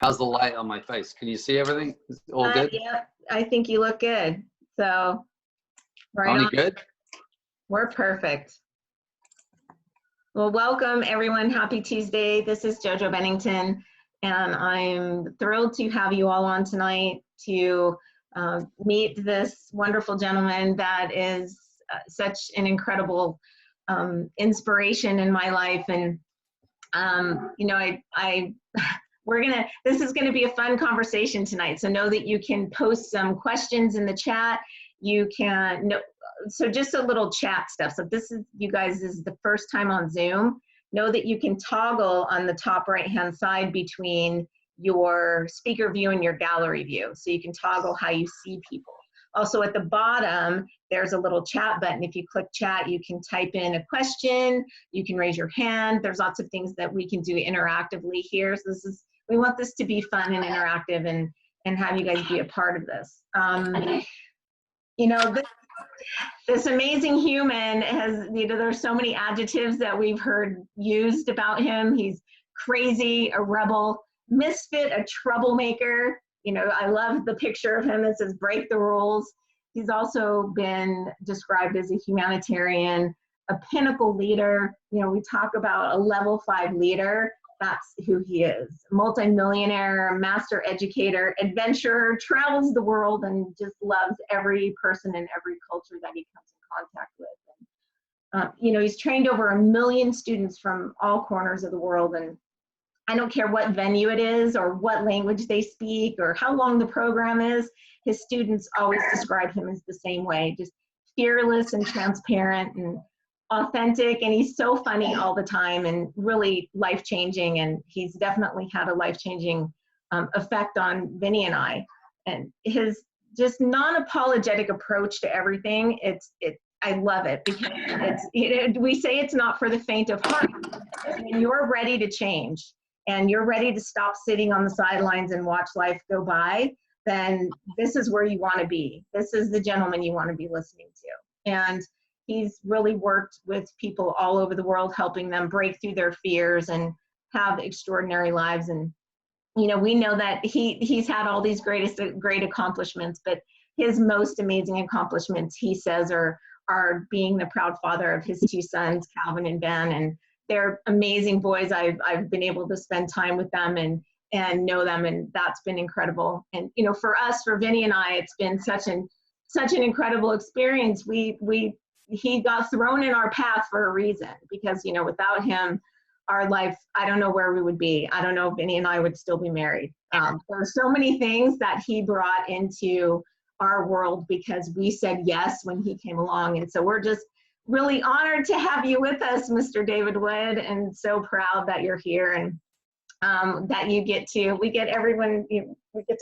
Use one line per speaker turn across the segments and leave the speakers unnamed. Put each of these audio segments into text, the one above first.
How's the light on my face? Can you see everything? Is it all good?
Yeah, I think you look good. So, right
Tony,
on.
good?
We're perfect. Well, welcome everyone. Happy Tuesday. This is JoJo Bennington, and I'm thrilled to have you all on tonight to meet this wonderful gentleman that is such an incredible inspiration in my life. And you know, this is gonna be a fun conversation tonight. So know that you can post some questions in the chat. You can, so just a little chat stuff. So this is, you guys, this is the first time on Zoom. Know that you can toggle on the top right-hand side between your speaker view and your gallery view. So you can toggle how you see people. Also at the bottom, there's a little chat button. If you click chat, you can type in a question, you can raise your hand. There's lots of things that we can do interactively here. So we want this to be fun and interactive and have you guys be a part of this. You know, this amazing human has, you know, there's so many adjectives that we've heard used about him. He's crazy, a rebel, misfit, a troublemaker. You know, I love the picture of him that says break the rules. He's also been described as a humanitarian, a pinnacle leader. You know, we talk about a level 5 leader. That's who he is. Multi-millionaire, master educator, adventurer, travels the world and just loves every person and every culture that he comes in contact with. And, you know, he's trained over 1 million students from all corners of the world. And I don't care what venue it is or what language they speak or how long the program is, his students always describe him as the same way, just fearless and transparent and authentic, and he's so funny all the time and really life-changing, and he's definitely had a life-changing effect on Vinny and I. And his just non-apologetic approach to everything, I love it, because we say it's not for the faint of heart. When you're ready to change and you're ready to stop sitting on the sidelines and watch life go by, then this is where you want to be. This is the gentleman you want to be listening to. And he's really worked with people all over the world, helping them break through their fears and have extraordinary lives. And, you know, we know that he's had all these great accomplishments, but his most amazing accomplishments, he says, are being the proud father of his 2 sons, Calvin and Ben. And they're amazing boys. I've been able to spend time with them and know them, and that's been incredible. And, you know, for us, for Vinny and I, it's been such an incredible experience. He got thrown in our path for a reason, because, you know, without him, our life, I don't know where we would be. I don't know if Vinny and I would still be married. There are so many things that he brought into our world because we said yes when he came along. And so we're just really honored to have you with us, Mr. David Wood, and so proud that you're here and that we get to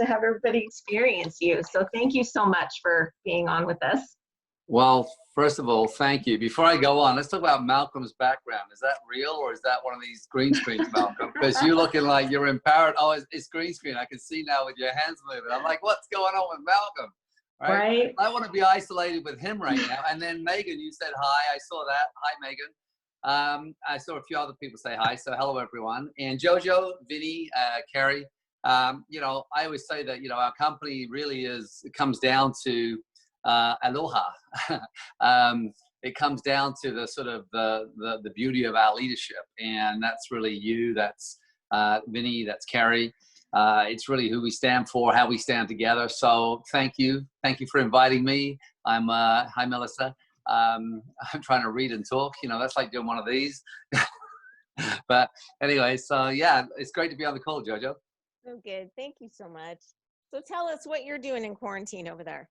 have everybody experience you. So thank you so much for being on with us.
Well, first of all, thank you. Before I go on, let's talk about Malcolm's background. Is that real, or is that one of these green screens, Malcolm? Because you're looking like you're empowered. Oh, it's green screen. I can see now with your hands moving. I'm like, what's going on with Malcolm? Right? I want to be isolated with him right now. And then Megan, you said hi. I saw that. Hi, Megan. I saw a few other people say hi. So hello, everyone. And Jojo, Vinny, Carrie. You know, I always say that, you know, our company really it comes down to aloha. It comes down to the sort of the beauty of our leadership, and that's really you, that's Vinny, that's Carrie. It's really who we stand for, how we stand together. So thank you for inviting me. I'm hi Melissa. I'm trying to read and talk, you know, that's like doing one of these. But anyway, so yeah, it's great to be on the call, Jojo.
So good, thank you so much. So tell us what you're doing in quarantine over there.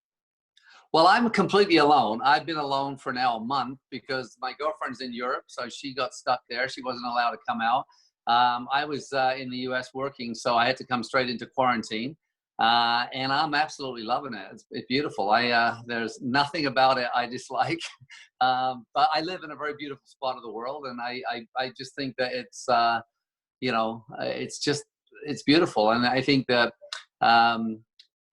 Well, I'm completely alone. I've been alone for now a month because my girlfriend's in Europe, so she got stuck there. She wasn't allowed to come out. I was in the US working, so I had to come straight into quarantine. And I'm absolutely loving it. It's beautiful. There's nothing about it I dislike. But I live in a very beautiful spot of the world, and I just think that it's, you know, it's beautiful. And I think that,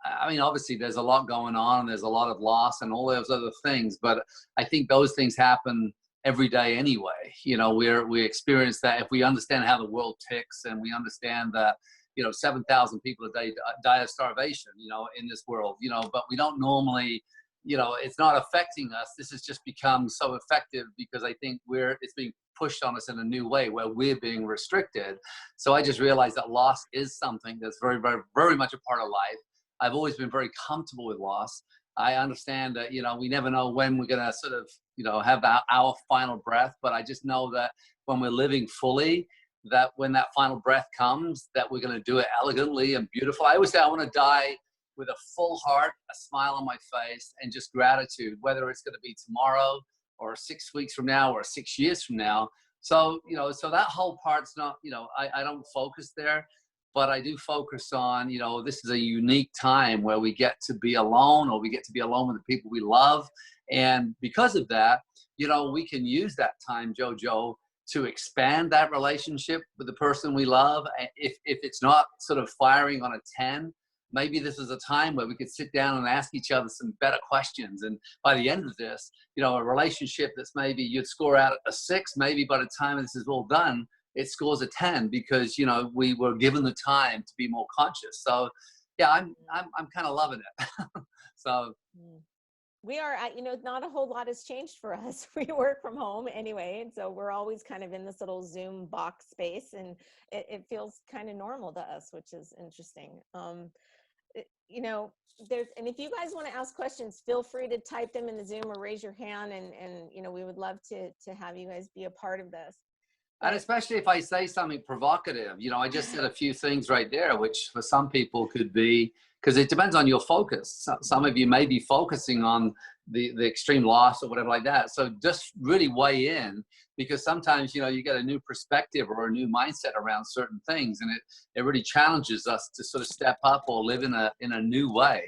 I mean, obviously there's a lot going on and there's a lot of loss and all those other things, but I think those things happen every day anyway. You know, we experience that if we understand how the world ticks and we understand that you know, 7,000 people a day die of starvation, you know, in this world, you know, but we don't normally, you know, it's not affecting us. This has just become so effective because I think it's being pushed on us in a new way where we're being restricted. So I just realized that loss is something that's very, very, very much a part of life. I've always been very comfortable with loss. I understand that, you know, we never know when we're going to sort of, you know, have our final breath, but I just know that when we're living fully, that when that final breath comes, that we're going to do it elegantly and beautiful. I always say I want to die with a full heart, a smile on my face, and just gratitude, whether it's going to be tomorrow or 6 weeks from now or 6 years from now. So, you know, so that whole part's not, you know, I don't focus there, but I do focus on, you know, this is a unique time where we get to be alone, or we get to be alone with the people we love. And because of that, you know, we can use that time, Jojo, to expand that relationship with the person we love. If it's not sort of firing on a 10, maybe this is a time where we could sit down and ask each other some better questions. And by the end of this, you know, a relationship that's maybe you'd score out a 6, maybe by the time this is all done, it scores a 10 because, you know, we were given the time to be more conscious. So yeah, I'm kind of loving it. So
we are, you know, not a whole lot has changed for us. We work from home anyway, and so we're always kind of in this little Zoom box space, and it feels kind of normal to us, which is interesting. You know, and if you guys want to ask questions, feel free to type them in the Zoom or raise your hand, and you know, we would love to have you guys be a part of this.
And especially if I say something provocative, you know, I just said a few things right there, which for some people could be, because it depends on your focus. Some of you may be focusing on the extreme loss or whatever like that. So just really weigh in, because sometimes, you know, you get a new perspective or a new mindset around certain things, and it really challenges us to sort of step up or live in a new way.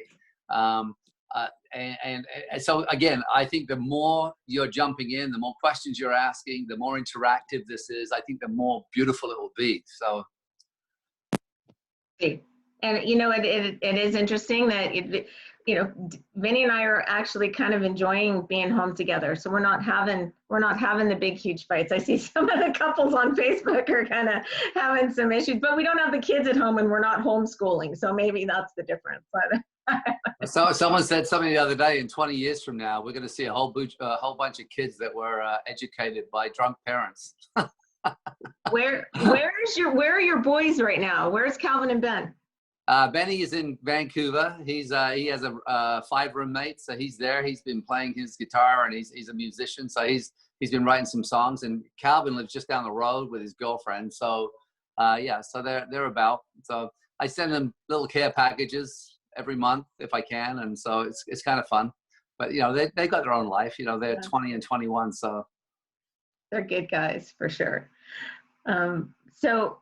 And so again, I think the more you're jumping in, the more questions you're asking, the more interactive this is, I think the more beautiful it will be. So.
And you know, it is interesting that you know, Vinny and I are actually kind of enjoying being home together. So we're not having the big, huge fights. I see some of the couples on Facebook are kind of having some issues, but we don't have the kids at home and we're not homeschooling. So maybe that's the difference. But
so someone said something the other day, in 20 years from now, we're going to see a whole bunch of kids that were educated by drunk parents.
Where are your boys right now? Where's Calvin and Ben?
Benny is in Vancouver. He has a 5 roommates, so he's there. He's been playing his guitar, and he's a musician, so he's been writing some songs. And Calvin lives just down the road with his girlfriend. So yeah, so they're about. So I send them little care packages every month if I can, and so it's kind of fun. But you know, they got their own life. You know, they're 20 and 21, so
they're good guys for sure. So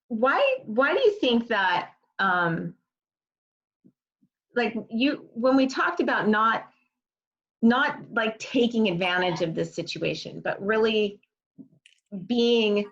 why do you think that like when we talked about not like taking advantage of this situation, but really being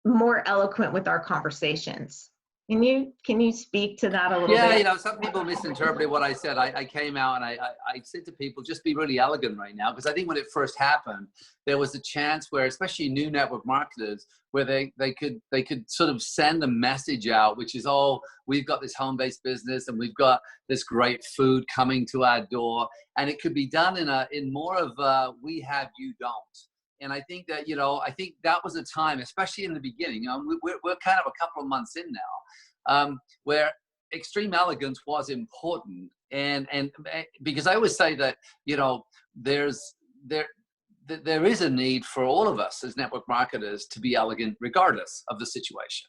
more eloquent with our conversations? Can you speak to that a little bit?
Yeah, you know, some people misinterpreted what I said. I came out and I said to people, just be really elegant right now, because I think when it first happened, there was a chance where, especially new network marketers, where they could sort of send a message out, which is, oh, we've got this home-based business and we've got this great food coming to our door, and it could be done in more of we have, you don't. And I think that, you know, I think that was a time, especially in the beginning, you know, we're kind of a couple of months in now, where extreme elegance was important. And because I always say that, you know, there is a need for all of us as network marketers to be elegant regardless of the situation.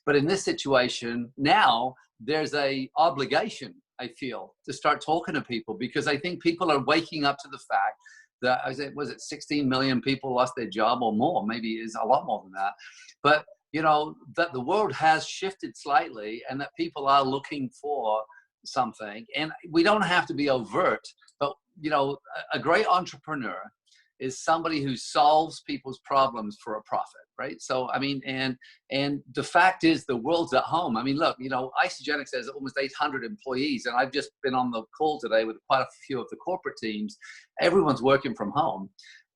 But in this situation now, there's a obligation, I feel, to start talking to people, because I think people are waking up to the fact that, was it 16 million people lost their job or more? Maybe it's a lot more than that. But, you know, that the world has shifted slightly and that people are looking for something. And we don't have to be overt, but, you know, a great entrepreneur is somebody who solves people's problems for a profit, right? So, I mean, and the fact is the world's at home. I mean, look, you know, Isogenics has almost 800 employees, and I've just been on the call today with quite a few of the corporate teams. Everyone's working from home.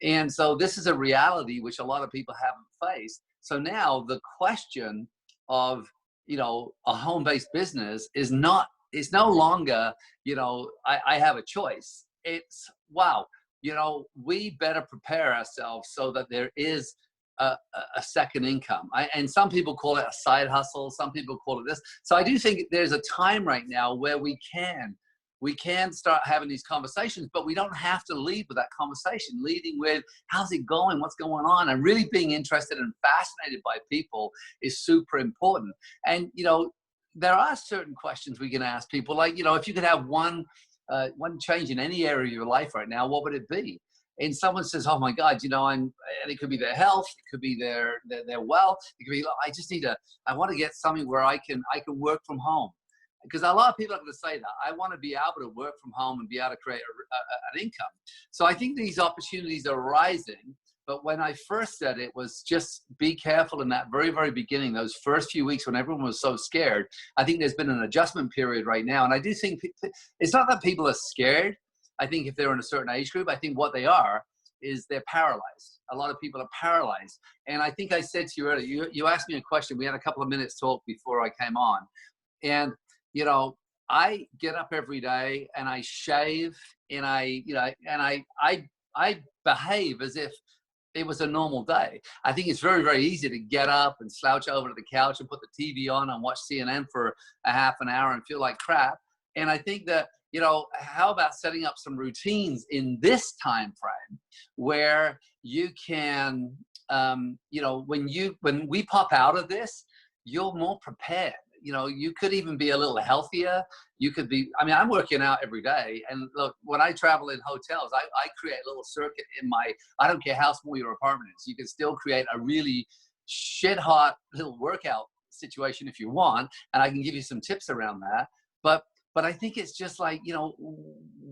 And so this is a reality which a lot of people haven't faced. So now the question of, you know, a home-based business is not, it's no longer, you know, I have a choice. It's, wow, you know, we better prepare ourselves so that there is a second income. And some people call it a side hustle. Some people call it this. So I do think there's a time right now where we can start having these conversations, but we don't have to lead with that conversation, leading with how's it going, what's going on, and really being interested and fascinated by people is super important. And, you know, there are certain questions we can ask people, like, you know, if you could have one change in any area of your life right now, what would it be? And someone says, oh my God, you know, and it could be their health, it could be their wealth, it could be, I want to get something where I can work from home. Because a lot of people are going to say that. I want to be able to work from home and be able to create an income. So I think these opportunities are rising. But when I first said it was just be careful in that very, very beginning, those first few weeks when everyone was so scared. I think there's been an adjustment period right now. And I do think it's not that people are scared. I think if they're in a certain age group, I think what they are is they're paralyzed. A lot of people are paralyzed. And I think I said to you earlier, you asked me a question. We had a couple of minutes talk before I came on. And you know, I get up every day and I shave and I behave as if it was a normal day. I think it's very, very easy to get up and slouch over to the couch and put the TV on and watch CNN for a half an hour and feel like crap. And I think that, you know, how about setting up some routines in this time frame where you can, you know, when we pop out of this, you're more prepared. You know, you could even be a little healthier. You could be, I mean, I'm working out every day. And look, when I travel in hotels, I create a little circuit in my, I don't care how small your apartment is. You can still create a really shit hot little workout situation if you want. And I can give you some tips around that. But I think it's just like, you know,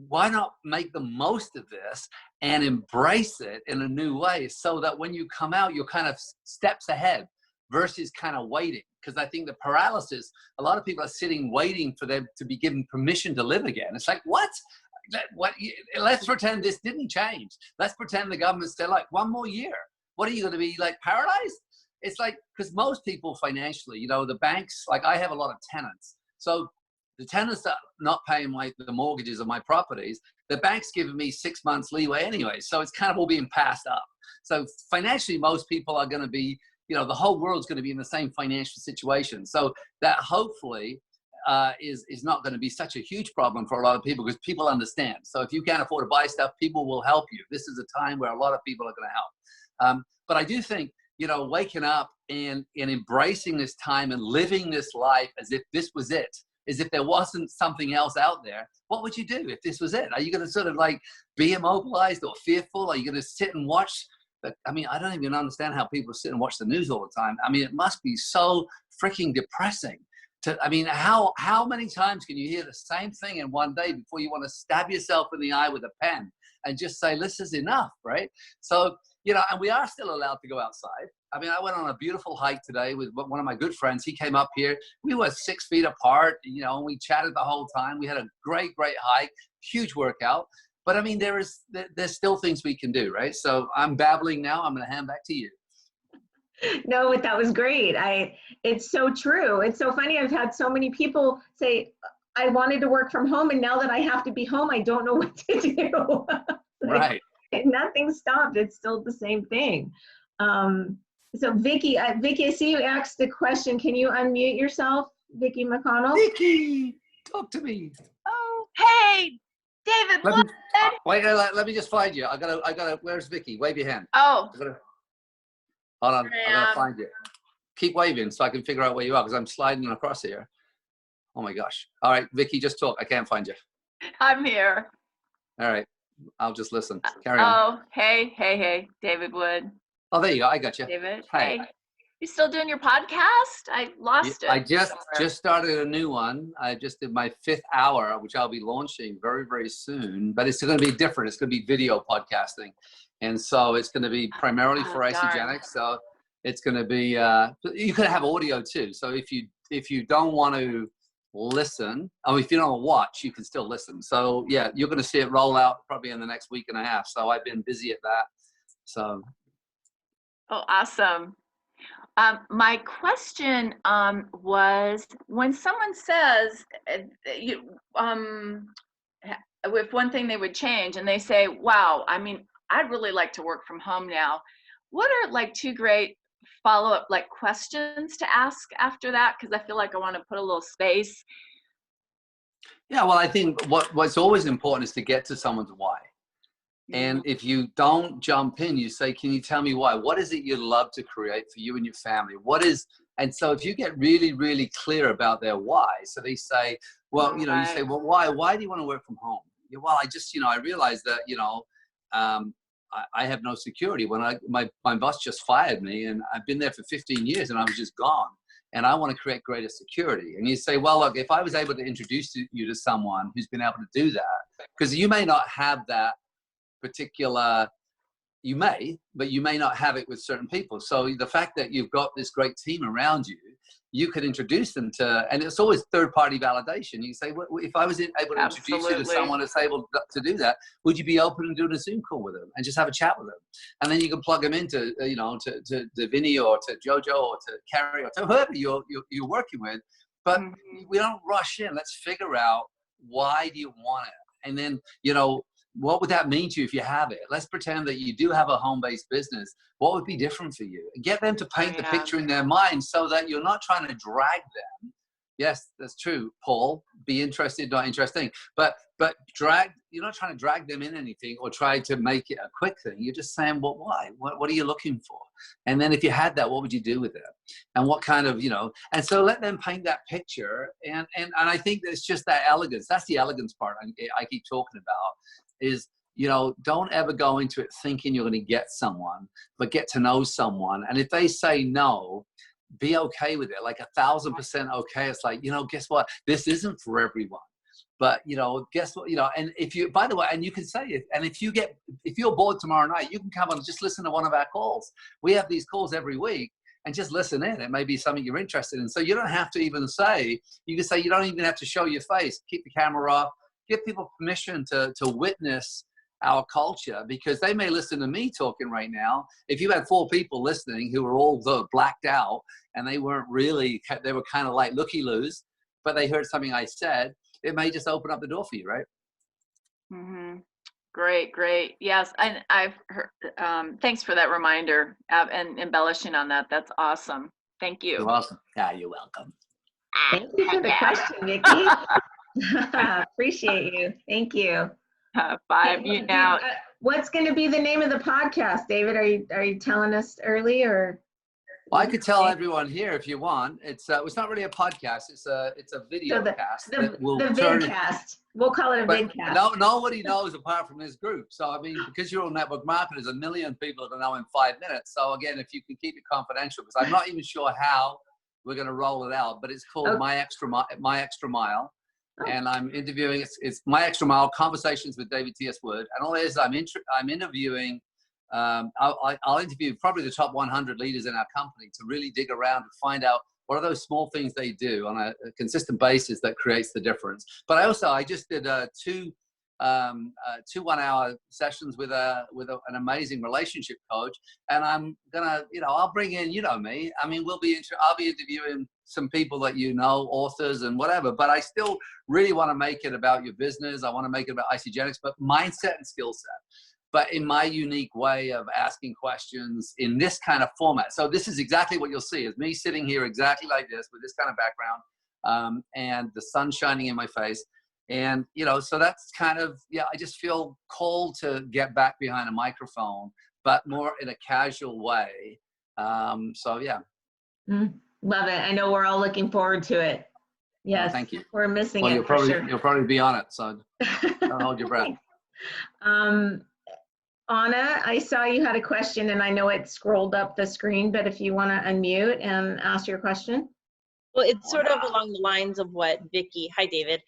why not make the most of this and embrace it in a new way so that when you come out, you're kind of steps ahead versus kind of waiting. Because I think the paralysis, a lot of people are sitting waiting for them to be given permission to live again. It's like, what? Let's pretend this didn't change. Let's pretend the government said, like, one more year. What are you going to be, like, paralyzed? It's like, because most people financially, you know, the banks, like I have a lot of tenants. So the tenants are not paying the mortgages of my properties. The bank's giving me 6 months leeway anyway. So it's kind of all being passed up. So financially, most people are going to be, you know, the whole world's going to be in the same financial situation. So that hopefully is not going to be such a huge problem for a lot of people because people understand. So if you can't afford to buy stuff, people will help you. This is a time where a lot of people are going to help. But I do think, you know, waking up and embracing this time and living this life as if this was it, as if there wasn't something else out there, what would you do if this was it? Are you going to sort of like be immobilized or fearful? Are you going to sit and watch? But I mean, I don't even understand how people sit and watch the news all the time. I mean, it must be so freaking depressing. I mean, how many times can you hear the same thing in one day before you want to stab yourself in the eye with a pen and just say, this is enough, right? So, you know, and we are still allowed to go outside. I mean, I went on a beautiful hike today with one of my good friends. He came up here. We were 6 feet apart, you know, and we chatted the whole time. We had a great, great hike, huge workout. But I mean, there's still things we can do, right? So I'm babbling now. I'm going to hand back to you.
No, that was great. It's so true. It's so funny. I've had so many people say, I wanted to work from home, and now that I have to be home, I don't know what to do.
Right.
Nothing stopped. It's still the same thing. So Vicky, I see you asked a question. Can you unmute yourself, Vicky McConnell?
Vicky, talk to me.
Oh, hey, David.
Wait, let me just find you. I gotta. Where's Vicky? Wave your hand.
Oh.
Hold on. I gotta find you. Keep waving so I can figure out where you are because I'm sliding across here. Oh my gosh. All right, Vicky, just talk. I can't find you.
I'm here.
All right. I'll just listen. Carry on.
Oh, hey, David Wood.
Oh, there you go. I got you.
David.
Hey.
You still doing your podcast? I lost it.
I just started a new one. I just did my 5th hour, which I'll be launching very, very soon. But it's going to be different. It's going to be video podcasting. And so it's going to be primarily for Isogenics. So it's going to be, you could have audio too. So if you don't want to listen, if you don't want to watch, you can still listen. So yeah, you're going to see it roll out probably in the next week and a half. So I've been busy at that. So.
Oh, awesome. My question was, when someone says, if one thing they would change, and they say, wow, I mean, I'd really like to work from home now. What are like two great follow-up like questions to ask after that? Because I feel like I want to put a little space.
Yeah, well, I think what's always important is to get to someone's why. And if you don't jump in, you say, can you tell me why? What is it you'd love to create for you and your family? And so if you get really, really clear about their why, so they say, well, you say, well, why do you want to work from home? Well, I realized that, I have no security. When my boss just fired me, and I've been there for 15 years and I was just gone. And I want to create greater security. And you say, well, look, if I was able to introduce you to someone who's been able to do that, because you may not have that particular, but you may not have it with certain people. So the fact that you've got this great team around you, you could introduce them to, and it's always third-party validation. You say, well, if I was able to introduce you to someone that's able to do that, would you be open to doing a Zoom call with them and just have a chat with them? And then you can plug them into, to Vinny or to Jojo or to Carrie or to whoever you're working with. But we don't rush in. Let's figure out, why do you want it? And then, what would that mean to you if you have it? Let's pretend that you do have a home-based business. What would be different for you? Get them to paint the picture in their mind so that you're not trying to drag them. Yes, that's true, Paul. Be interested, not interesting. But you're not trying to drag them in anything or try to make it a quick thing. You're just saying, well, why? What are you looking for? And then if you had that, what would you do with it? And what kind of, and so let them paint that picture. And I think it's just that elegance. That's the elegance part I keep talking about. Is, don't ever go into it thinking you're going to get someone, but get to know someone. And if they say no, be okay with it, like 1,000% okay. It's like, guess what? This isn't for everyone. But, guess what? And if you, by the way, and you can say it, and if you're bored tomorrow night, you can come and just listen to one of our calls. We have these calls every week. And just listen in. It may be something you're interested in. So you don't have to even say, you can say, you don't even have to show your face. Keep the camera off. Give people permission to witness our culture, because they may listen to me talking right now. If you had 4 people listening who were all blacked out and they weren't really, they were kind of like looky-loos, but they heard something I said, it may just open up the door for you, right?
Great. Yes, and I've heard, thanks for that reminder and embellishing on that. That's awesome. Thank you.
You're awesome. Yeah, you're welcome.
Thank you for the question, Vicki. Appreciate you. Thank you.
5 you now.
What's going to be the name of the podcast, David? Are you telling us early, or?
Well, I could tell everyone here if you want. It's not really a podcast. It's a video cast.
The vidcast. We'll call it a vidcast.
No, nobody knows apart from this group. So I mean, because you're all network marketers, 1 million people are know in 5 minutes. So again, if you can keep it confidential, because I'm not even sure how we're going to roll it out, but it's called My Extra Mile. And I'm interviewing, it's My Extra Mile, Conversations with David T.S. Wood. And all it is, I'm interviewing, I'll interview probably the top 100 leaders in our company to really dig around and find out what are those small things they do on a consistent basis that creates the difference. But I just did two 1-hour sessions with an amazing relationship coach. And I'm gonna, I'll bring in, me. I mean, I'll be interviewing some people that authors and whatever, but I still really want to make it about your business. I want to make it about Isogenics, but mindset and skill set, but in my unique way of asking questions in this kind of format. So this is exactly what you'll see, is me sitting here exactly like this with this kind of background, and the sun shining in my face. And, so that's kind of, I just feel called to get back behind a microphone, but more in a casual way.
Love it. I know we're all looking forward to it. Yes.
Thank you.
We're missing it for sure.
You'll probably be on it. So don't hold your breath.
Anna, I saw you had a question, and I know it scrolled up the screen, but if you want to unmute and ask your question.
Well, it's sort of along the lines of what Vicki, hi David,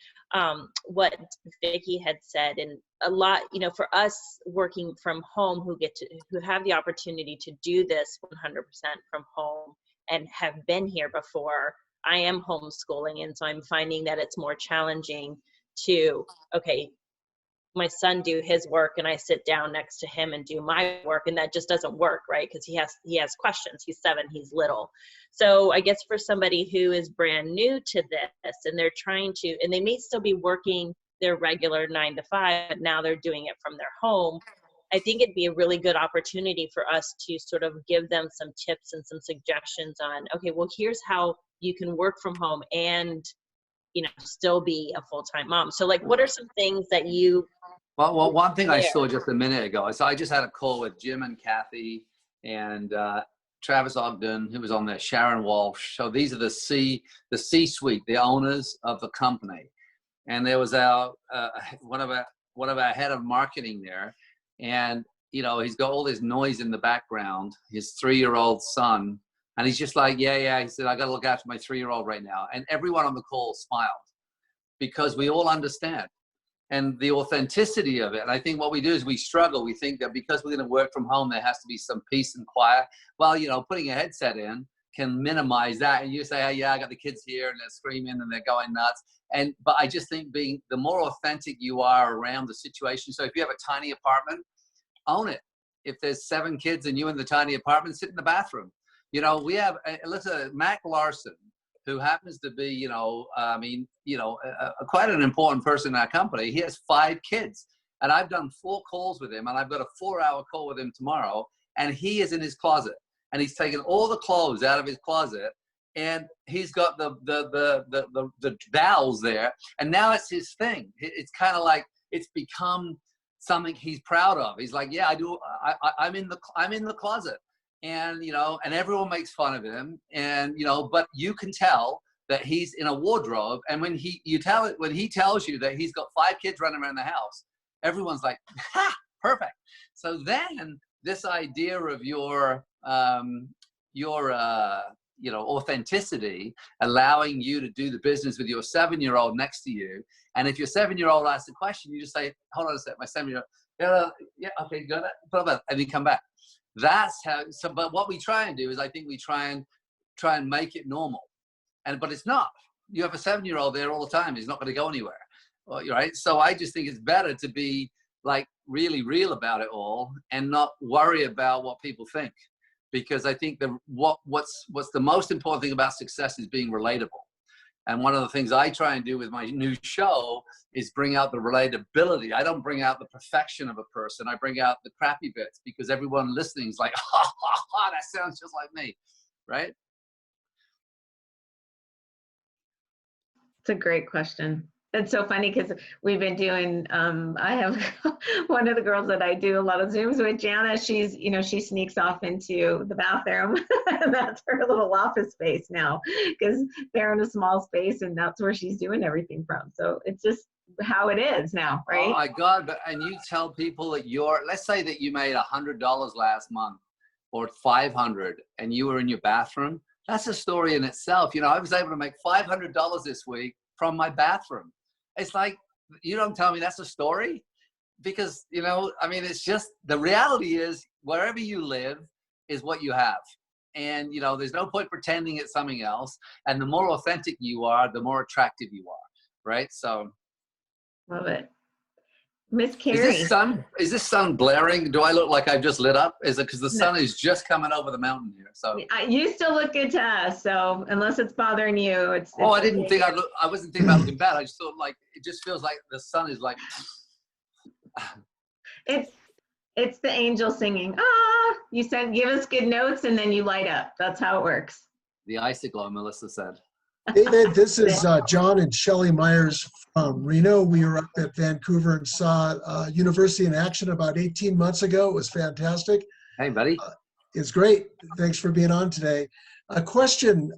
what Vicki had said, and a lot, for us working from home who have the opportunity to do this 100% from home and have been here before. I am homeschooling, and so I'm finding that it's more challenging to, my son do his work and I sit down next to him and do my work, and that just doesn't work, right? Because he has questions. He's 7, he's little. So I guess for somebody who is brand new to this and they're trying to, and they may still be working their regular 9 to 5, but now they're doing it from their home, I think it'd be a really good opportunity for us to sort of give them some tips and some suggestions on, okay, well, here's how you can work from home and, you know, still be a full-time mom. So like, what are some things that you...
Well, one thing I saw just a minute ago, so I just had a call with Jim and Kathy and Travis Ogden, who was on there, Sharon Walsh. So these are the C-suite, the owners of the company. And there was one of our head of marketing there. And, you know, he's got all this noise in the background, his 3-year-old son. And he's just like, yeah. He said, I got to look after my 3-year-old right now. And everyone on the call smiled because we all understand. And the authenticity of it. And I think what we do is we struggle. We think that because we're going to work from home, there has to be some peace and quiet. Well, you know, putting a headset in can minimize that. And you say, oh, yeah, I got the kids here and they're screaming and they're going nuts. But I just think the more authentic you are around the situation. So if you have a tiny apartment, own it. If there's 7 kids and you in the tiny apartment, sit in the bathroom. You know, we have, listen, Mac Larson, who happens to be, you know, quite an important person in our company. He has 5 kids. And I've done 4 calls with him, and I've got a 4-hour call with him tomorrow. And he is in his closet. And he's taken all the clothes out of his closet. And he's got the dowels there. And now it's his thing. It's kind of like it's become something he's proud of. He's like, yeah, I do. I'm in the closet. And, you know, and everyone makes fun of him. And, you know, but you can tell that he's in a wardrobe. And when he tells you that he's got 5 kids running around the house, everyone's like, ha, perfect. So then this idea of your authenticity, allowing you to do the business with your 7-year-old next to you. And if your 7-year-old asks a question, you just say, hold on a sec, my 7-year-old, yeah, okay, go that, and then come back. That's how, but what we try and do is I think we try and make it normal. But it's not. You have a 7-year-old there all the time. He's not going to go anywhere. Well, right? So I just think it's better to be like really real about it all and not worry about what people think. Because I think what's the most important thing about success is being relatable. And one of the things I try and do with my new show is bring out the relatability. I don't bring out the perfection of a person. I bring out the crappy bits because everyone listening is like, that sounds just like me, right?
It's a great question. It's so funny because we've been doing, I have one of the girls that I do a lot of Zooms with, Jana, she sneaks off into the bathroom and that's her little office space now because they're in a small space and that's where she's doing everything from. So it's just how it is now, right?
Oh my God, and you tell people that let's say that you made $100 last month or 500 and you were in your bathroom. That's a story in itself. You know, I was able to make $500 this week from my bathroom. It's like, you don't tell me that's a story because, you know, I mean, it's just, the reality is wherever you live is what you have. And, you know, there's no point pretending it's something else. And the more authentic you are, the more attractive you are. Right. So.
Love it. Miss Carrie.
Is this sun blaring? Do I look like I've just lit up? Is it because the sun is just coming over the mountain here? So
you still look good to us. So unless it's bothering you, it's
I didn't think I wasn't thinking about looking bad. I just thought like it just feels like the sun is like.
It's the angel singing. Ah, you said give us good notes and then you light up. That's how it works.
The icicle, Melissa said.
David, this is John and Shelley Myers from Reno. We were up at Vancouver and saw University in action about 18 months ago. It was fantastic.
Hey, buddy.
It's great. Thanks for being on today. A question,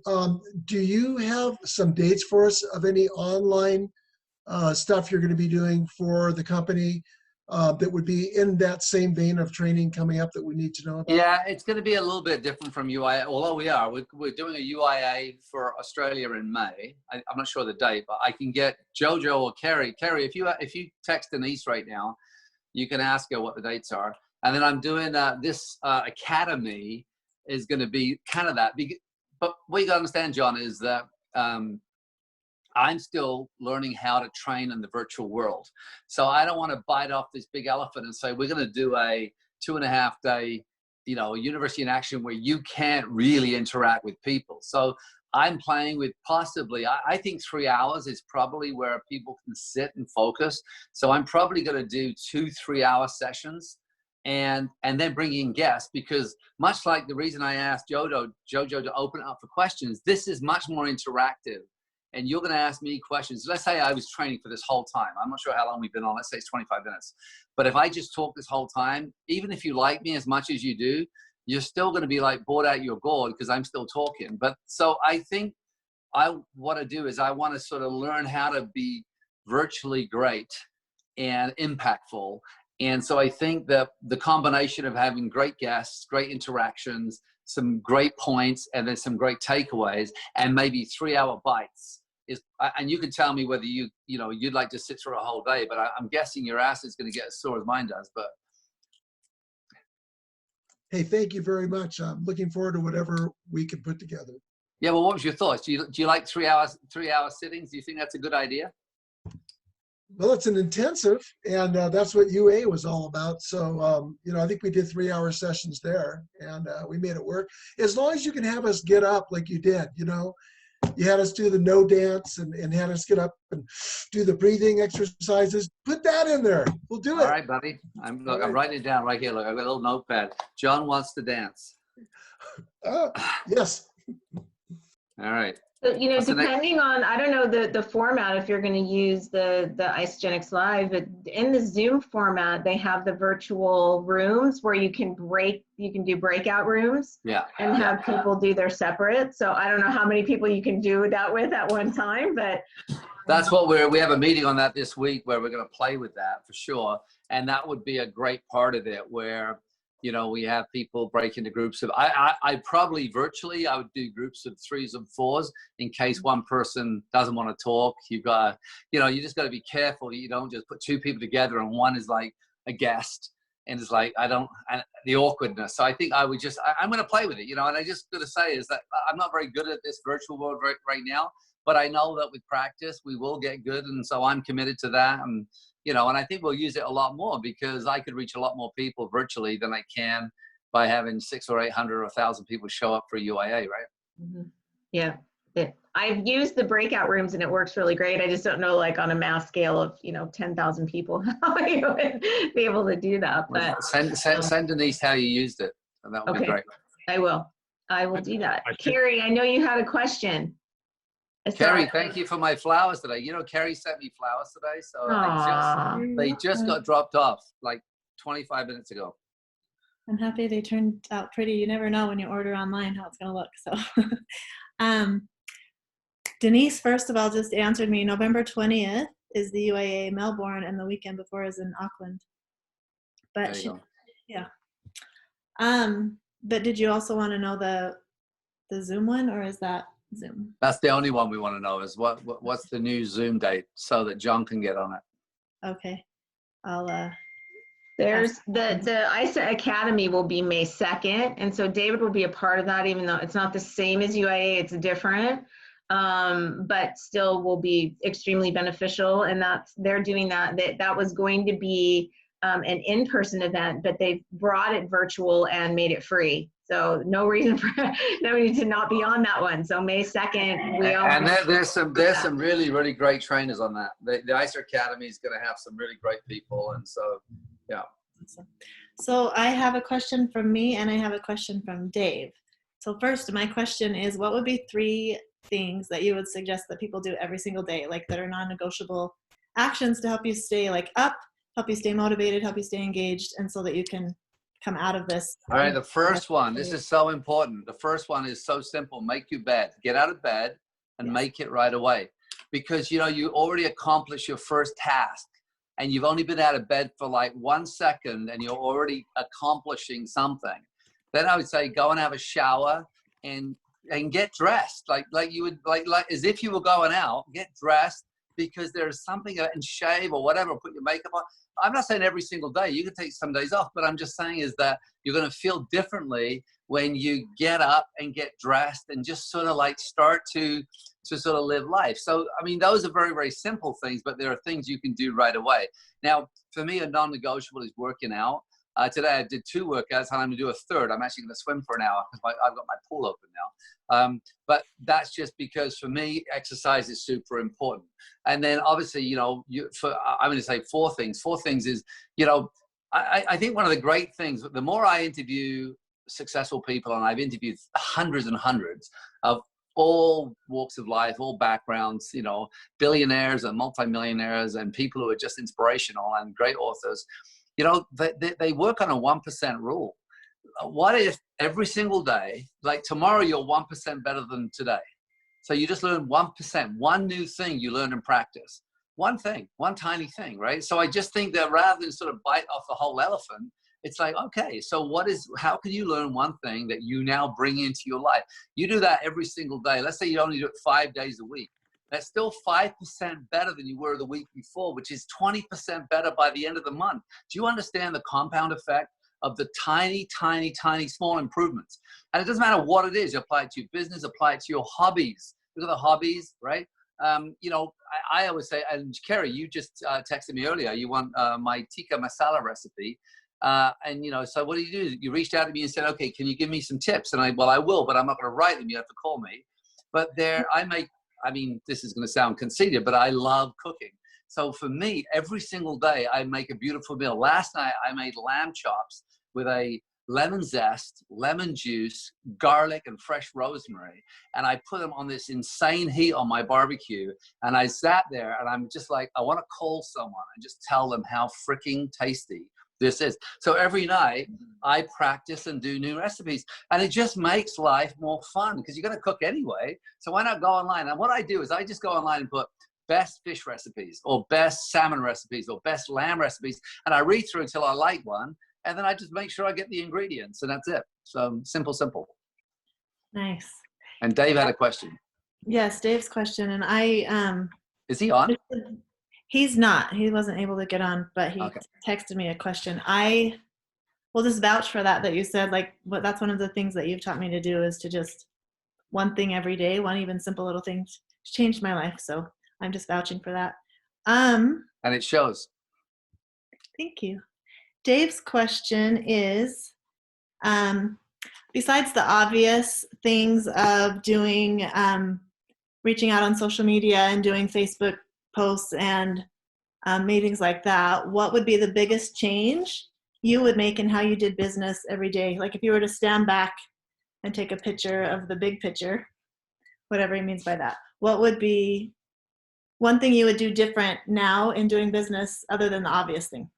do you have some dates for us of any online stuff you're going to be doing for the company that would be in that same vein of training coming up that we need to know about?
Yeah, it's going to be a little bit different from UIA, although we're doing a UIA for Australia in May. I'm not sure the date, but I can get Jojo or Kerry. Kerry, if you text Denise right now, you can ask her what the dates are. And then I'm doing this academy is going to be kind of that. But what you got to understand, John, is that I'm still learning how to train in the virtual world. So I don't want to bite off this big elephant and say, we're going to do a 2.5 day, you know, university in action where you can't really interact with people. So I'm playing with possibly, I think 3 hours is probably where people can sit and focus. So I'm probably going to do 2 3-hour sessions and then bring in guests, because much like the reason I asked Jojo to open it up for questions, this is much more interactive. And you're going to ask me questions. Let's say I was training for this whole time. I'm not sure how long we've been on. Let's say it's 25 minutes. But if I just talk this whole time, even if you like me as much as you do, you're still going to be like bored out your gourd because I'm still talking. But so I think I want to do is I want to sort of learn how to be virtually great and impactful. And so I think that the combination of having great guests, great interactions, some great points, and then some great takeaways, and maybe 3-hour bites is, and you can tell me whether you'd like to sit through a whole day, but I'm guessing your ass is going to get as sore as mine does. But
Hey, thank you very much. I'm looking forward to whatever we can put together.
yeah, well, what was your thoughts? Do you like 3-hour sittings? Do you think that's a good idea?
Well, it's an intensive, and that's what UA was all about. So, I think we did 3-hour sessions there, and we made it work. As long as you can have us get up like you did, you had us do the no dance and had us get up and do the breathing exercises. Put that in there. We'll do it.
All right, buddy. I'm writing it down right here. Look, I've got a little notepad. John wants to dance.
Yes.
All right.
So, depending on, I don't know the format, if you're going to use the Isagenix Live, but in the Zoom format, they have the virtual rooms where you can do breakout rooms, and have people do their separate. So I don't know how many people you can do that with at one time, but
that's what we have a meeting on that this week where we're going to play with that for sure. And that would be a great part of it where, we have people break into groups of, I probably virtually, I would do groups of 3s and 4s in case one person doesn't want to talk. You just got to be careful. You don't just put 2 people together and one is like a guest and it's like, the awkwardness. So I think I'm going to play with it, and I just got to say is that I'm not very good at this virtual world right now, but I know that with practice, we will get good. And so I'm committed to that. And, and I think we'll use it a lot more because I could reach a lot more people virtually than I can by having 600 or 800 or 1,000 people show up for UIA, right?
Mm-hmm. Yeah. I've used the breakout rooms and it works really great. I just don't know, like on a mass scale of, 10,000 people, how you would be able to do that. But
send Denise how you used it. And that would be great.
I will do that. Carrie, I know you had a question.
Carrie, thank you for my flowers today. Carrie sent me flowers today, so they just got dropped off like 25 minutes ago.
I'm happy they turned out pretty. You never know when you order online how it's going to look. So, Denise, first of all, just answered me. November 20th is the UAA Melbourne, and the weekend before is in Auckland. But but did you also want to know the Zoom one, or is that Zoom? That's
the only one we want to know is what's the new Zoom date so that John can get on it.
Okay. I'll
there's the ISA Academy will be May 2nd, and so David will be a part of that, even though it's not the same as UIA, it's different, but still will be extremely beneficial. And they're doing that was going to be an in-person event, but they've brought it virtual and made it free. So no reason for nobody to not be on that one. So May 2nd,
there's some really, really great trainers on that. The ISA Academy is going to have some really great people. And so, yeah.
So I have a question from me and I have a question from Dave. So first, my question is, what would be 3 things that you would suggest that people do every single day, like that are non-negotiable actions to help you stay up, help you stay motivated, help you stay engaged, and so that you can come out of this?
All right, the first one, this is so important. The first one is so simple. Make your bed. Get out of bed and make it right away. Because, you already accomplished your first task and you've only been out of bed for like 1 second and you're already accomplishing something. Then I would say go and have a shower and get dressed. Like you would, like as if you were going out, get dressed, because there's something, and shave or whatever, put your makeup on. I'm not saying every single day. You can take some days off, but I'm just saying is that you're going to feel differently when you get up and get dressed and just sort of like start to sort of live life. So, I mean, those are very, very simple things, but there are things you can do right away. Now, for me, a non-negotiable is working out. Today I did 2 workouts, and I'm gonna do a third. I'm actually gonna swim for an hour because I've got my pool open now. But that's just because for me, exercise is super important. And then obviously, you know, I'm gonna say 4 things. 4 things is, you know, I think one of the great things, the more I interview successful people, and I've interviewed hundreds and hundreds of all walks of life, all backgrounds, you know, billionaires and multimillionaires and people who are just inspirational and great authors, you know, they work on a 1% rule. What if every single day, like tomorrow, you're 1% better than today? So you just learn 1%, one new thing you learn and practice. One thing, one tiny thing, right? So I just think that rather than sort of bite off the whole elephant, it's like, okay, so how can you learn one thing that you now bring into your life? You do that every single day. Let's say you only do it 5 days a week. That's still 5% better than you were the week before, which is 20% better by the end of the month. Do you understand the compound effect of the tiny, tiny, tiny, small improvements? And it doesn't matter what it is. You apply it to your business, apply it to your hobbies. Look at the hobbies, right? You know, I always say, and Kerry, you just texted me earlier, you want my tikka masala recipe. And, you know, so what do? You reached out to me and said, okay, can you give me some tips? And I will, but I'm not going to write them. You have to call me. But I mean, this is going to sound conceited, but I love cooking. So for me, every single day, I make a beautiful meal. Last night, I made lamb chops with a lemon zest, lemon juice, garlic, and fresh rosemary. And I put them on this insane heat on my barbecue. And I sat there and I'm just like, I want to call someone and just tell them how freaking tasty this is. So every night I practice and do new recipes, and it just makes life more fun because you're going to cook anyway. So why not go online? And what I do is I just go online and put best fish recipes or best salmon recipes or best lamb recipes. And I read through until I like one. And then I just make sure I get the ingredients, and that's it. So simple.
Nice.
And Dave had a question.
Yes, Dave's question. And
is he on?
He's not. He wasn't able to get on, but he texted me a question. I will just vouch for that you said, like, that's one of the things that you've taught me to do is to just one thing every day, one even simple little thing changed my life. So I'm just vouching for that.
And it shows.
Thank you. Dave's question is, besides the obvious things of doing, reaching out on social media and doing Facebook posts and meetings like that, what would be the biggest change you would make in how you did business every day? Like if you were to stand back and take a picture of the big picture, whatever he means by that, what would be one thing you would do different now in doing business other than the obvious thing?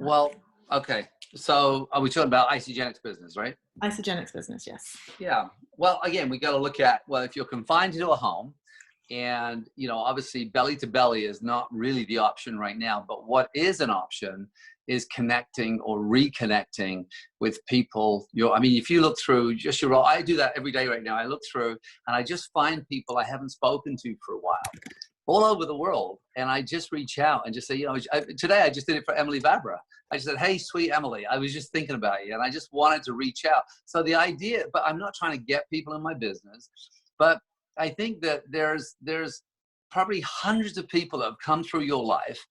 Well, okay. So are we talking about Isogenics business, right?
Isogenics business, yes.
Yeah. Well, again, we got to look at, well, if you're confined to a home, and, you know, obviously belly to belly is not really the option right now, but what is an option is connecting or reconnecting with people. I mean, if you look through just your role, I do that every day right now. I look through and I just find people I haven't spoken to for a while all over the world. And I just reach out and just say, you know, today I just did it for Emily Vabra. I just said, hey, sweet Emily, I was just thinking about you. And I just wanted to reach out. So the idea, but I'm not trying to get people in my business, but I think that there's probably hundreds of people that have come through your life,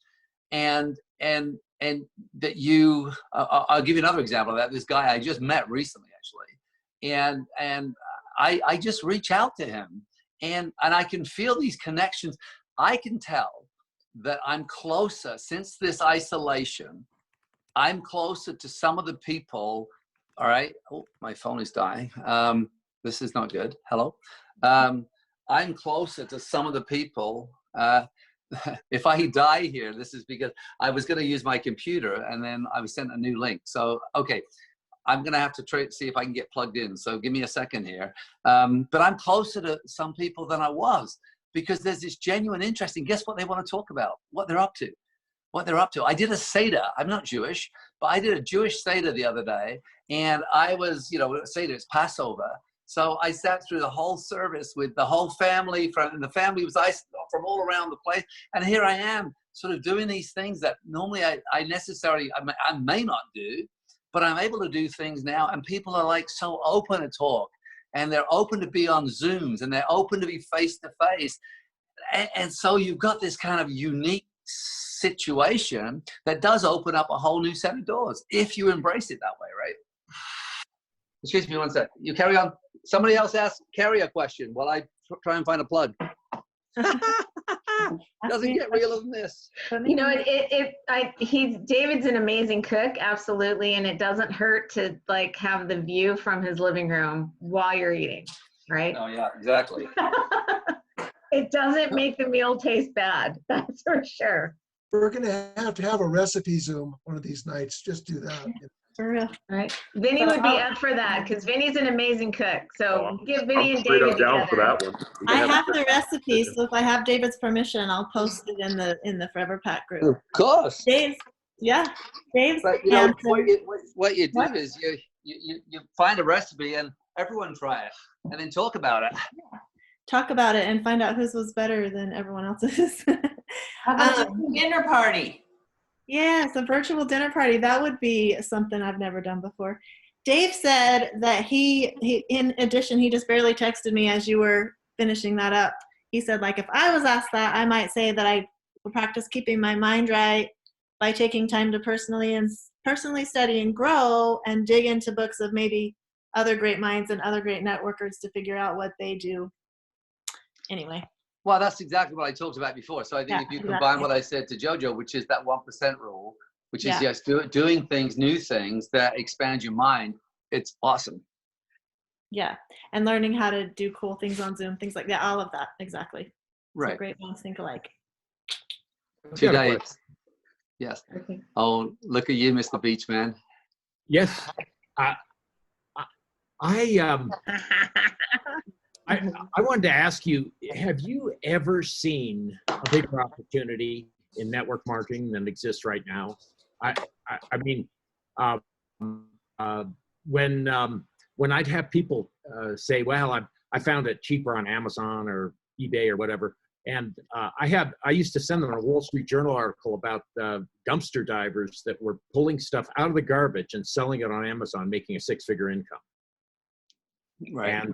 and that you. I'll give you another example of that. This guy I just met recently, actually, and I just reach out to him, and I can feel these connections. I can tell that I'm closer since this isolation. I'm closer to some of the people. All right. Oh, my phone is dying. This is not good. Hello. I'm closer to some of the people. If I die here, this is because I was going to use my computer and then I was sent a new link. So, okay, I'm going to have to see if I can get plugged in. So give me a second here. But I'm closer to some people than I was because there's this genuine interest in guess what they want to talk about, what they're up to. I did a Seder. I'm not Jewish, but I did a Jewish Seder the other day. And I was, you know, Seder, it's Passover. So I sat through the whole service with the whole family, and the family was from all around the place. And here I am sort of doing these things that normally I may not do, but I'm able to do things now. And people are like so open to talk, and they're open to be on Zooms, and they're open to be face to face. And so you've got this kind of unique situation that does open up a whole new set of doors if you embrace it that way, right? Excuse me one sec. You carry on. Somebody else ask Carrie a question while I try and find a plug. Doesn't get realer than this.
You know, David's an amazing cook, absolutely, and it doesn't hurt to like have the view from his living room while you're eating, right?
Oh yeah, exactly.
It doesn't make the meal taste bad, that's for sure.
We're going to have a recipe Zoom one of these nights. Just do that.
For real.
Right. Vinny would be up for that because Vinny's an amazing cook. So give Vinny and David
I'm down for
together.
that one.
I have the recipe, so if I have David's permission, I'll post it in the Forever Pack group.
Of course.
Dave's
But you know,
answer.
what you do is you find a recipe and everyone try it and then talk about it.
Talk about it and find out whose was better than everyone else's.
How about a dinner party?
Yes, a virtual dinner party. That would be something I've never done before. Dave said that he in addition, he just barely texted me as you were finishing that up. He said, like, if I was asked that, I might say that I will practice keeping my mind right by taking time to personally study and grow and dig into books of maybe other great minds and other great networkers to figure out what they do. Anyway.
Well, that's exactly what I talked about before. So I think if you combine what I said to Jojo, which is that 1% rule, which is just doing things, new things that expand your mind, it's awesome.
Yeah, and learning how to do cool things on Zoom, things like that, all of that, exactly.
Right.
So great minds think alike.
2 days. Yes. Okay. Oh, look at you, Mr. Beach Man.
Yes. I wanted to ask you, have you ever seen a bigger opportunity in network marketing than exists right now? I mean, when I'd have people say, well, I found it cheaper on Amazon or eBay or whatever, and I used to send them a Wall Street Journal article about dumpster divers that were pulling stuff out of the garbage and selling it on Amazon, making a 6-figure income. Right. And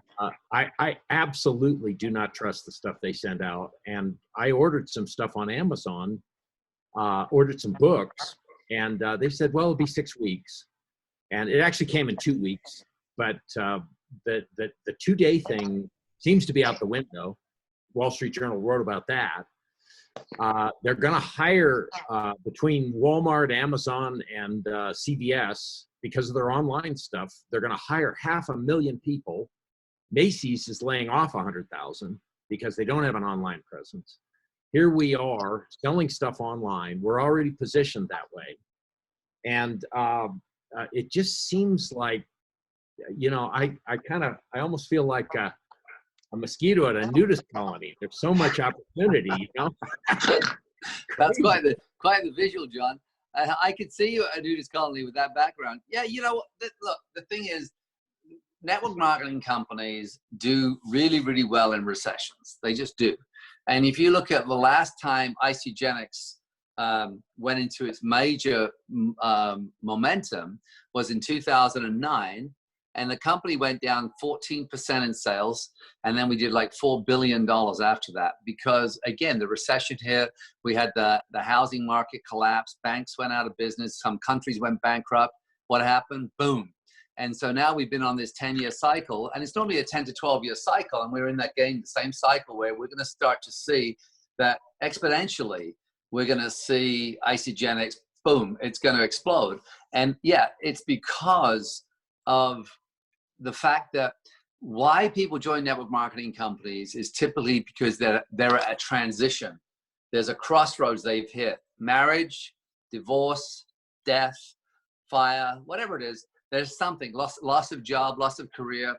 I absolutely do not trust the stuff they send out. And I ordered some stuff on Amazon, ordered some books, and they said, well, it'll be 6 weeks. And it actually came in 2 weeks. But the 2-day thing seems to be out the window. Wall Street Journal wrote about that. They're going to hire between Walmart, Amazon, and CVS, because of their online stuff, they're going to hire 500,000 people. Macy's is laying off 100,000 because they don't have an online presence. Here we are selling stuff online. We're already positioned that way. And it just seems like, you know, I almost feel like a mosquito at a nudist colony. There's so much opportunity, you know?
That's quite the visual, John. I could see you at a nudist colony with that background. Yeah, you know, look, the thing is, network marketing companies do really, really well in recessions. They just do. And if you look at the last time Isagenix went into its major momentum was in 2009. And the company went down 14% in sales. And then we did like $4 billion after that. Because again, the recession hit, we had the housing market collapse, banks went out of business, some countries went bankrupt. What happened? Boom. And so now we've been on this 10-year cycle, and it's normally a 10 to 12-year cycle. And we're in that game, the same cycle where we're going to start to see that exponentially, we're going to see Isagenix, boom, it's going to explode. And yeah, it's because of the fact that why people join network marketing companies is typically because they're at a transition. There's a crossroads they've hit. Marriage, divorce, death, fire, whatever it is, there's something, loss of job, loss of career.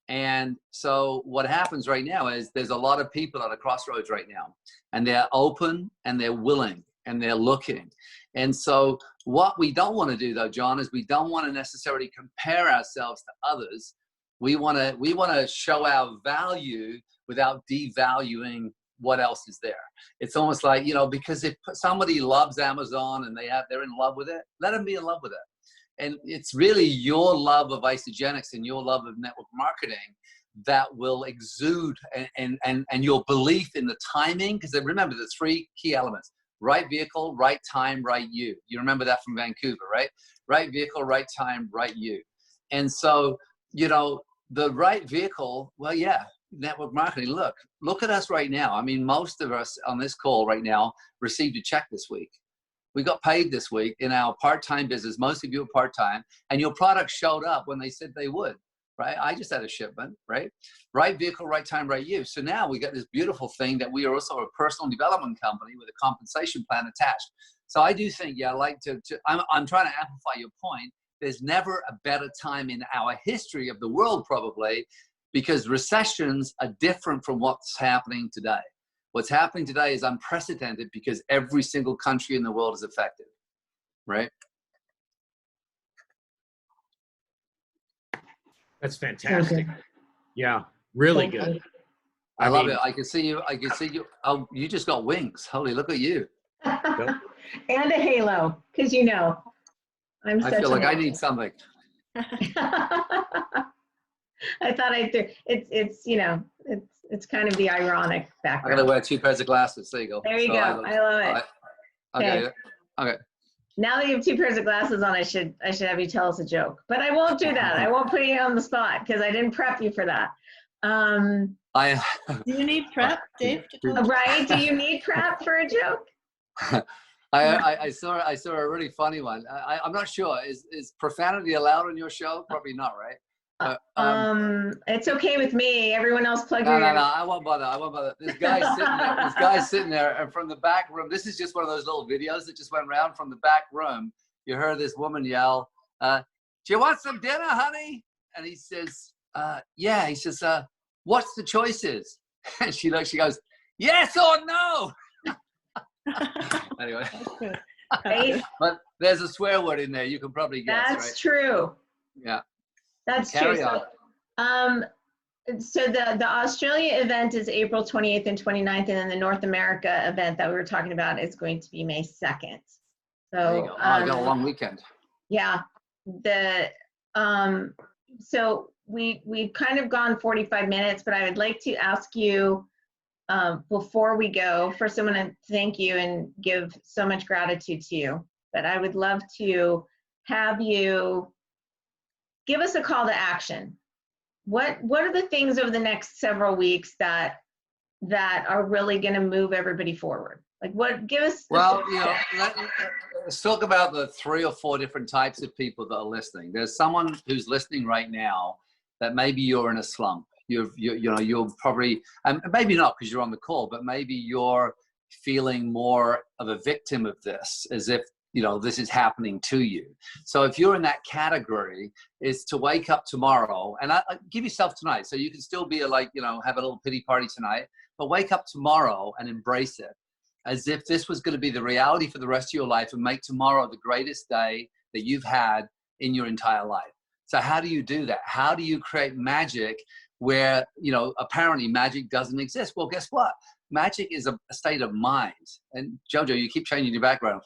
And so what happens right now is there's a lot of people at a crossroads right now, and they're open and they're willing and they're looking. And so what we don't want to do though, John, is we don't want to necessarily compare ourselves to others. We want to show our value without devaluing what else is there. It's almost like, you know, because if somebody loves Amazon and they're in love with it, let them be in love with it. And it's really your love of Isogenics and your love of network marketing that will exude, and your belief in the timing. Because remember the 3 key elements: right vehicle, right time, right you. You remember that from Vancouver, right? Right vehicle, right time, right you. And so, you know, the right vehicle, well, yeah, network marketing. Look at us right now. I mean, most of us on this call right now received a check this week. We got paid this week in our part-time business. Most of you are part-time, and your product showed up when they said they would, right? I just had a shipment, right? Right vehicle, right time, right you. So now we got this beautiful thing that we are also a personal development company with a compensation plan attached. So I do think, yeah, I like I'm trying to amplify your point. There's never a better time in our history of the world, probably, because recessions are different from what's happening today. What's happening today is unprecedented because every single country in the world is affected, right?
That's fantastic. Yeah, really good.
I love it. I can see you. Oh, you just got wings. Holy, look at you.
And a halo, because you know, I'm such
I feel like I need something.
I thought I'd do it's you know, it's kind of the ironic background.
I gotta wear 2 pairs of glasses. There you go.
There you go. I love it.
Okay.
Now that you have 2 pairs of glasses on, I should have you tell us a joke. But I won't do that. I won't put you on the spot because I didn't prep you for that.
Do you need prep, Dave?
Right? Do you need prep for a joke?
I saw a really funny one. I'm not sure. Is profanity allowed on your show? Probably not, right?
It's okay with me. Everyone else plug
No,
your
no, no. I won't bother. This guy's sitting there, and from the back room. This is just one of those little videos that just went around from the back room. You heard this woman yell, "Do you want some dinner, honey?" And he says, "Yeah." He says, "What's the choices?" And she looks. She goes, "Yes or no." Anyway,
right?
But there's a swear word in there. You can probably guess.
That's
right?
true.
Yeah.
That's
Carry
true.
on.
So the Australia event is April 28th and 29th, and then the North America event that we were talking about is going to be May 2nd.
There you
So
go. I got a long weekend.
yeah, so we've kind of gone 45 minutes, but I would like to ask you before we go, first I want to thank you and give so much gratitude to you, but I would love to have you give us a call to action. What are the things over the next several weeks that are really going to move everybody forward? Like what, give us.
Well, you know, let's talk about the 3 or 4 different types of people that are listening. There's someone who's listening right now that maybe you're in a slump. You're probably, and maybe not because you're on the call, but maybe you're feeling more of a victim of this, as if, you know, this is happening to you. So if you're in that category, is to wake up tomorrow and give yourself tonight. So you can still be have a little pity party tonight, but wake up tomorrow and embrace it as if this was going to be the reality for the rest of your life, and make tomorrow the greatest day that you've had in your entire life. So how do you do that? How do you create magic where, you know, apparently magic doesn't exist? Well, guess what? Magic is a state of mind. And Jojo, you keep changing your background.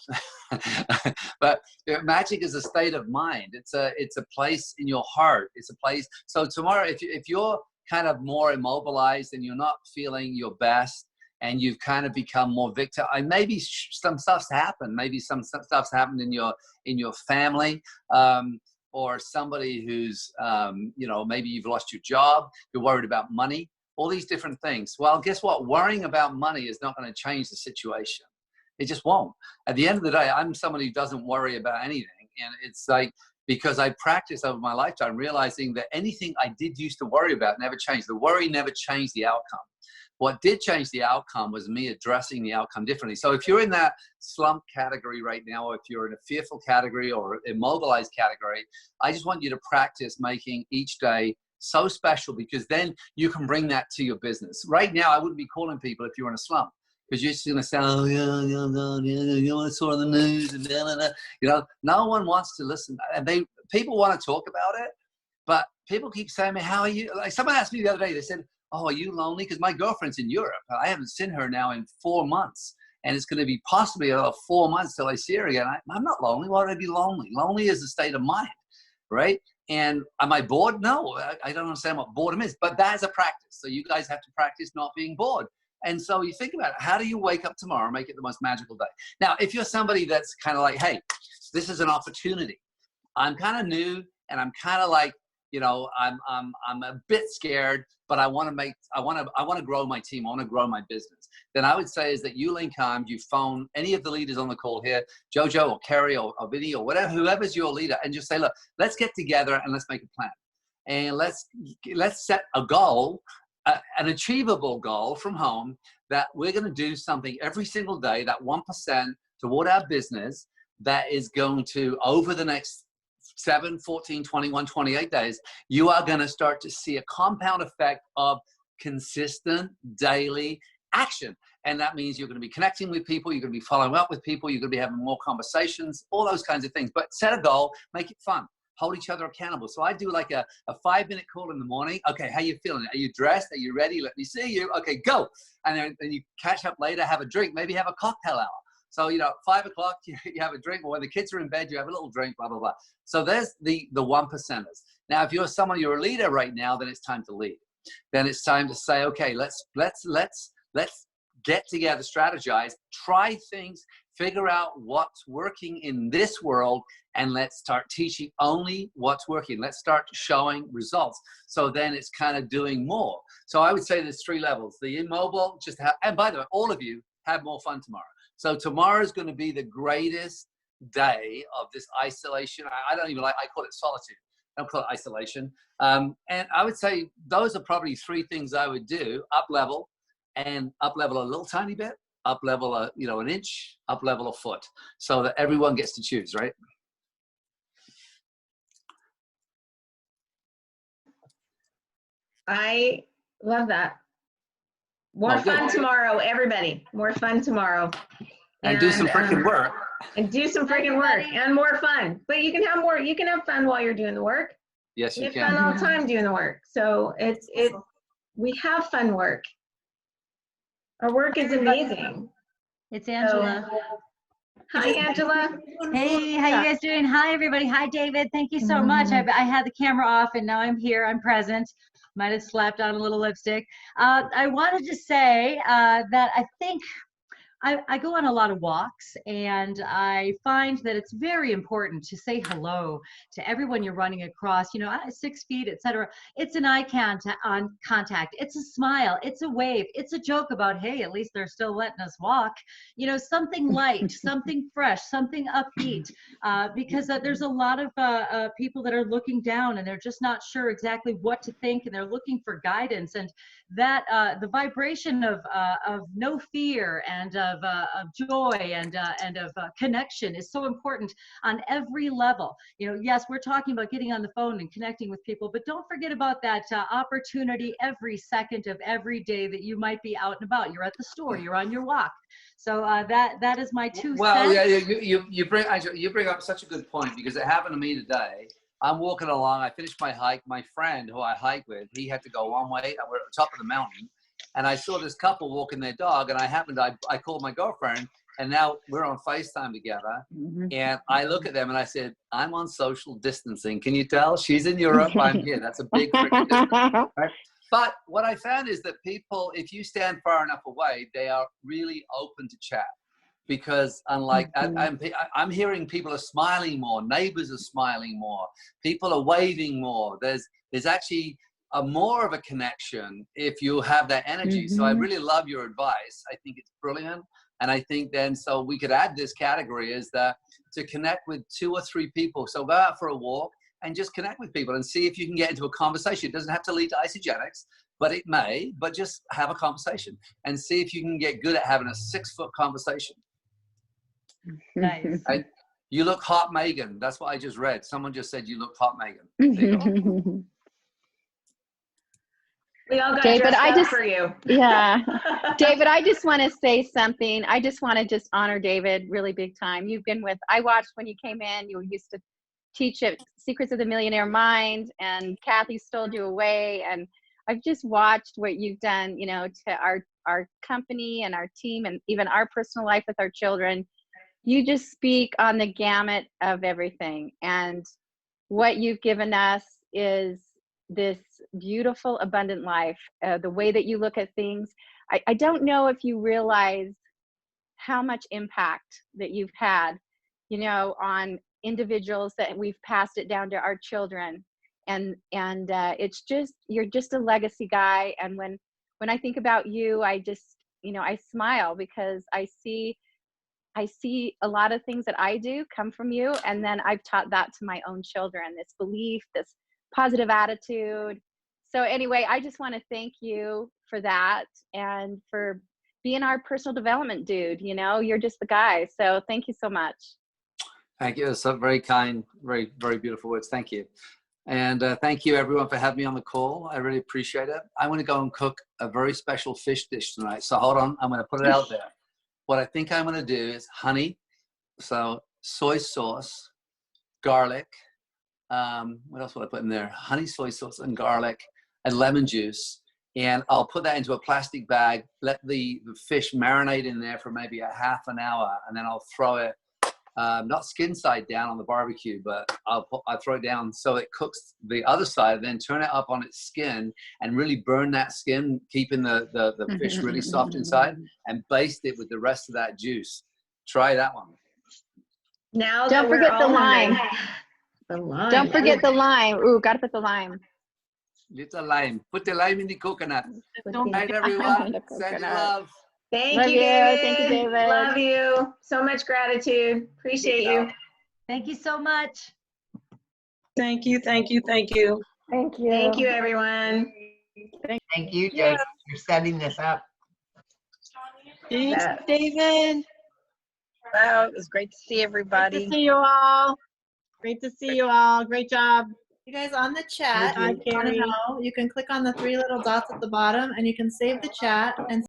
But magic is a state of mind. It's a place in your heart. It's a place. So tomorrow, if you're kind of more immobilized and you're not feeling your best, and you've kind of become more victim, and maybe some stuff's happened. Maybe some stuff's happened in your family, or somebody who's maybe you've lost your job. You're worried about money. All these different things. Well, guess what? Worrying about money is not going to change the situation. It just won't. At the end of the day, I'm somebody who doesn't worry about anything. And it's like, because I practiced over my lifetime, realizing that anything I did used to worry about never changed. The worry never changed the outcome. What did change the outcome was me addressing the outcome differently. So if you're in that slump category right now, or if you're in a fearful category or immobilized category, I just want you to practice making each day so special, because then you can bring that to your business. Right now, I wouldn't be calling people if you're in a slump, because you're just going to say, oh, you want to saw the news and blah, blah, blah. You know, no one wants to listen. And people want to talk about it, but people keep saying, "Man, how are you?" Like someone asked me the other day, they said, "Oh, are you lonely?" Because my girlfriend's in Europe. I haven't seen her now in 4 months. And it's going to be possibly another 4 months till I see her again. I'm not lonely. Why would I be lonely? Lonely is a state of mind, right? And am I bored? No, I don't understand what boredom is, but that is a practice. So you guys have to practice not being bored. And so you think about it, how do you wake up tomorrow and make it the most magical day? Now, if you're somebody that's kind of like, hey, this is an opportunity. I'm kind of new and I'm kind of like, you know, I'm a bit scared, but I want to grow my team. I want to grow my business. Then I would say is that you link arms, you phone any of the leaders on the call here, Jojo or Kerry or Vinny or whatever, whoever's your leader, and just say, look, let's get together and let's make a plan. And let's set a goal, an achievable goal from home that we're going to do something every single day, that 1% toward our business that is going to, over the next 7, 14, 21, 28 days, you are going to start to see a compound effect of consistent daily action. And that means you're going to be connecting with people, you're going to be following up with people, you're going to be having more conversations, all those kinds of things. But set a goal, make it fun, hold each other accountable. So I do like a 5-minute call in the morning. Okay, how you feeling? Are you dressed? Are you ready? Let me see you. Okay, go. And then you catch up later, have a drink, maybe have a cocktail hour. So, you know, 5 o'clock, you have a drink, or when the kids are in bed, you have a little drink, blah, blah, blah. So there's the 1%ers. Now, if you're a leader right now, then it's time to lead. Then it's time to say, okay, let's get together, strategize, try things, figure out what's working in this world, and let's start teaching only what's working. Let's start showing results. So then it's kind of doing more. So I would say there's 3 levels. The immobile, and by the way, all of you have more fun tomorrow. So tomorrow is going to be the greatest day of this isolation. I don't even I call it solitude. I don't call it isolation. And I would say those are probably 3 things I would do: up level a little tiny bit, up level an inch, up level a foot, so that everyone gets to choose, right?
I love that. More fun tomorrow, everybody. More fun tomorrow.
And do some freaking work.
And do some freaking work and more fun. But you can have more. You can have fun while you're doing the work.
Yes, you
have
can.
Fun all the time doing the work. So we have fun work. Our work is amazing.
It's Angela.
Hi, Angela.
Hey, how you guys doing? Hi, everybody. Hi, David. Thank you so much. I had the camera off, and now I'm here. I'm present. Might have slapped on a little lipstick. I wanted to say that I think I go on a lot of walks, and I find that it's very important to say hello to everyone you're running across, 6 feet, etc. It's an eye contact. It's a smile. It's a wave. It's a joke about, hey, at least they're still letting us walk. Something light, something fresh, something upbeat, because there's a lot of people that are looking down, and they're just not sure exactly what to think, and they're looking for guidance. And that the vibration of no fear and of joy and of connection is so important on every level. Yes, we're talking about getting on the phone and connecting with people, but don't forget about that opportunity every second of every day that you might be out and about. You're at the store, you're on your walk. So that is my 2 cents.
Well, yeah, you bring up such a good point, because it happened to me today. I'm walking along. I finished my hike. My friend who I hike with, he had to go one way, and we're at the top of the mountain. And I saw this couple walking their dog, and I called my girlfriend, and now we're on FaceTime together. And I look at them and I said, I'm on social distancing. Can you tell? She's in Europe, I'm here. That's a big freaking distance, right? But what I found is that people, if you stand far enough away, they are really open to chat. Because unlike, I'm hearing people are smiling more, neighbors are smiling more, people are waving more. There's actually more of a connection if you have that energy. So I really love your advice. I think it's brilliant. And I think then, so we could add this category is that to connect with 2 or 3 people. So go out for a walk and just connect with people and see if you can get into a conversation. It doesn't have to lead to isogenics, but it may, but just have a conversation and see if you can get good at having a 6-foot conversation.
Nice.
You look hot, Megan. That's what I just read. Someone just said you look hot, Megan. There you go.
We all got
David,
dressed up for you.
Yeah. David, I just want to say something. I just want to honor David really big time. I watched when you came in, you used to teach it Secrets of the Millionaire Mind, and Kathy stole you away. And I've just watched what you've done, you know, to our company and our team and even our personal life with our children. You just speak on the gamut of everything. And what you've given us is this beautiful, abundant life. The way that you look at things, I don't know if you realize how much impact that you've had, you know, on individuals, that we've passed it down to our children. And it's just, you're just a legacy guy. And when I think about you, I just, you know, I smile, because I see a lot of things that I do come from you. And then I've taught that to my own children, this belief, this positive attitude. So anyway, I just want to thank you for that, and for being our personal development dude. You know, you're just the guy. So thank you so much.
Thank you. That's so very kind, very, very beautiful words. Thank you. And thank you everyone for having me on the call. I really appreciate it. I want to go and cook a very special fish dish tonight. So hold on, I'm going to put it out there. What I think I'm going to do is honey, so soy sauce, garlic. What else will I put in there? Honey, soy sauce, and garlic, and lemon juice. And I'll put that into a plastic bag, let the fish marinate in there for maybe a half an hour, and then I'll throw it, not skin side down on the barbecue, but I'll throw it down so it cooks the other side, then turn it up on its skin and really burn that skin, keeping the fish really soft inside, and baste it with the rest of that juice. Try that one.
Now
Don't forget the lime.
The lime.
Don't forget the lime. Ooh, gotta put the lime.
Little lime. Put the lime in the coconut.
Don't
Night,
forget
everyone.
the
Send you
coconut.
love.
Thank
Love
you,
you.
David.
Thank you, David.
Love you. So much gratitude. Appreciate you.
Thank you so much.
Thank you, thank you, thank you.
Thank you.
Thank you, everyone.
Thank you, Joe, for setting this up.
Thanks,
Yeah.
David. Wow, it was great to see everybody.
Great to see you all. Great to see you all. Great job.
You guys, on the chat,
Hi,
if you want to
Carrie.
know, you can click on the 3 little dots at the bottom and you can save the chat and